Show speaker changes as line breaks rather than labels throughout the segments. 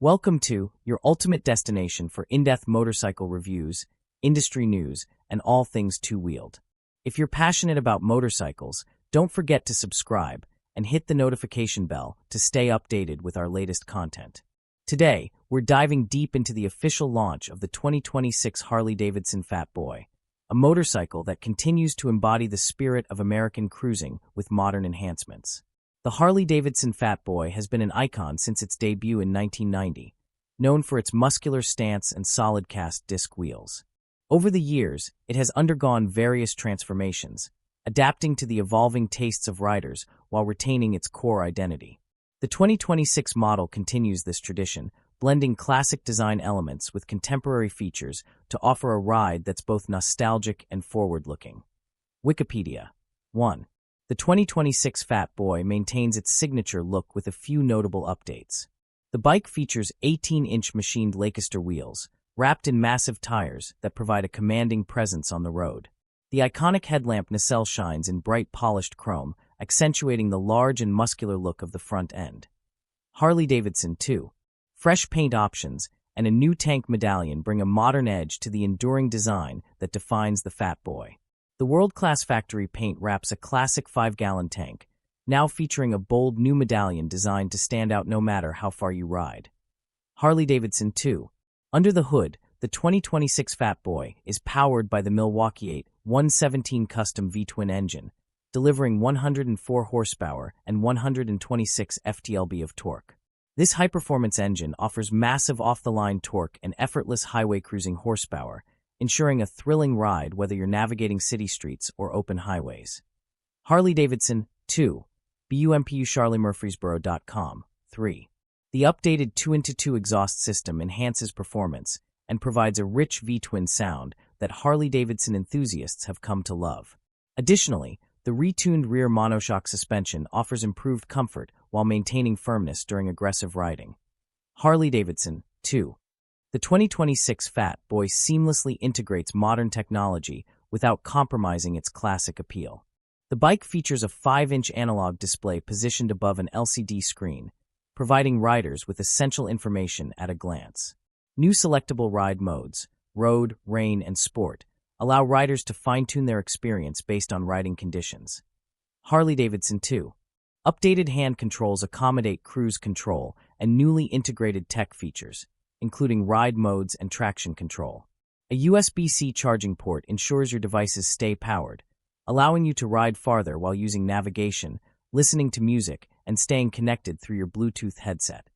Welcome to your ultimate destination for in-depth motorcycle reviews, industry news, and all things two-wheeled. If you're passionate about motorcycles, don't forget to subscribe and hit the notification bell to stay updated with our latest content. Today, we're diving deep into the official launch of the 2026 Harley-Davidson Fat Boy, a motorcycle that continues to embody the spirit of American cruising with modern enhancements. The Harley-Davidson Fat Boy has been an icon since its debut in 1990, known for its muscular stance and solid cast disc wheels. Over the years, it has undergone various transformations, adapting to the evolving tastes of riders while retaining its core identity. The 2026 model continues this tradition, blending classic design elements with contemporary features to offer a ride that's both nostalgic and forward-looking. Wikipedia. 1. The 2026 Fat Boy maintains its signature look with a few notable updates. The bike features 18-inch machined Lancaster wheels, wrapped in massive tires that provide a commanding presence on the road. The iconic headlamp nacelle shines in bright polished chrome, accentuating the large and muscular look of the front end. Harley-Davidson 2. Fresh paint options and a new tank medallion bring a modern edge to the enduring design that defines the Fat Boy. The world-class factory paint wraps a classic 5-gallon tank, now featuring a bold new medallion designed to stand out no matter how far you ride. Harley-Davidson 2. Under the hood, the 2026 Fat Boy is powered by the Milwaukee-Eight 117 custom V-twin engine, delivering 104 horsepower and 126 ft-lb of torque. This high-performance engine offers massive off-the-line torque and effortless highway cruising horsepower, ensuring a thrilling ride whether you're navigating city streets or open highways. Harley-Davidson 2. BUMPU CharlieMurfreesboro.com. 3. The updated 2x2 exhaust system enhances performance and provides a rich V-twin sound that Harley-Davidson enthusiasts have come to love. Additionally, the retuned rear monoshock suspension offers improved comfort while maintaining firmness during aggressive riding. Harley-Davidson 2. The 2026 Fat Boy seamlessly integrates modern technology without compromising its classic appeal. The bike features a 5-inch analog display positioned above an LCD screen, providing riders with essential information at a glance. New selectable ride modes, road, rain, and sport, allow riders to fine-tune their experience based on riding conditions. Harley-Davidson 2. Updated hand controls accommodate cruise control and newly integrated tech features, including ride modes and traction control. A USB-C charging port ensures your devices stay powered, allowing you to ride farther while using navigation, listening to music, and staying connected through your Bluetooth headset.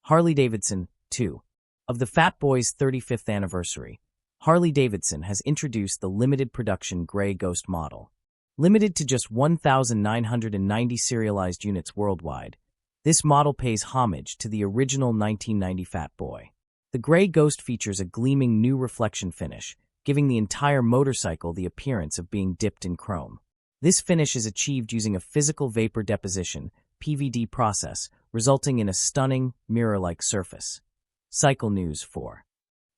Harley-Davidson 2. Of the Fat Boy's 35th anniversary, Harley-Davidson has introduced the limited production Gray Ghost model. Limited to just 1,990 serialized units worldwide, this model pays homage to the original 1990 Fat Boy. The Gray Ghost features a gleaming new reflection finish, giving the entire motorcycle the appearance of being dipped in chrome. This finish is achieved using a physical vapor deposition (PVD) process, resulting in a stunning, mirror-like surface. Cycle News 4.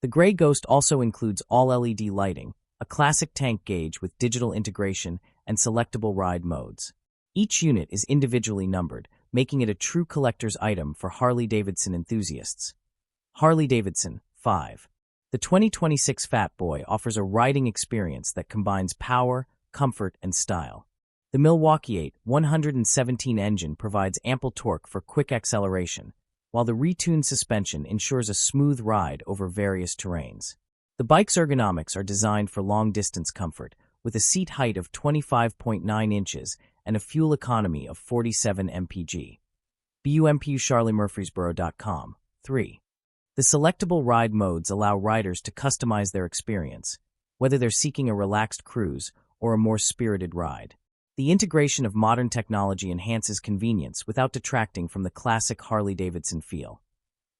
The Gray Ghost also includes all-LED lighting, a classic tank gauge with digital integration, and selectable ride modes. Each unit is individually numbered, making it a true collector's item for Harley-Davidson enthusiasts. Harley-Davidson 5. The 2026 Fat Boy offers a riding experience that combines power, comfort, and style. The Milwaukee-Eight 117 engine provides ample torque for quick acceleration, while the retuned suspension ensures a smooth ride over various terrains. The bike's ergonomics are designed for long-distance comfort, with a seat height of 25.9 inches and a fuel economy of 47 mpg. BUMPU CharlieMurfreesboro.com. 3. The selectable ride modes allow riders to customize their experience, whether they're seeking a relaxed cruise or a more spirited ride. The integration of modern technology enhances convenience without detracting from the classic Harley-Davidson feel.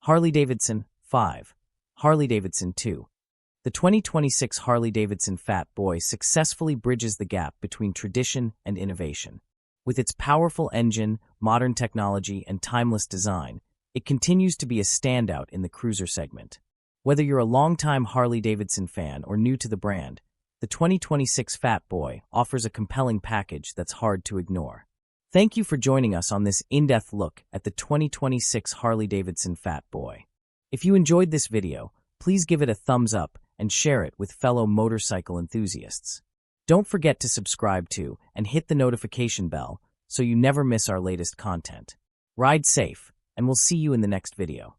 Harley-Davidson 5. Harley-Davidson 2. The 2026 Harley-Davidson Fat Boy successfully bridges the gap between tradition and innovation. With its powerful engine, modern technology, and timeless design, it continues to be a standout in the cruiser segment. Whether you're a longtime Harley-Davidson fan or new to the brand, the 2026 Fat Boy offers a compelling package that's hard to ignore. Thank you for joining us on this in-depth look at the 2026 Harley-Davidson Fat Boy. If you enjoyed this video, please give it a thumbs up and share it with fellow motorcycle enthusiasts. Don't forget to subscribe to and hit the notification bell so you never miss our latest content. Ride safe, and we'll see you in the next video.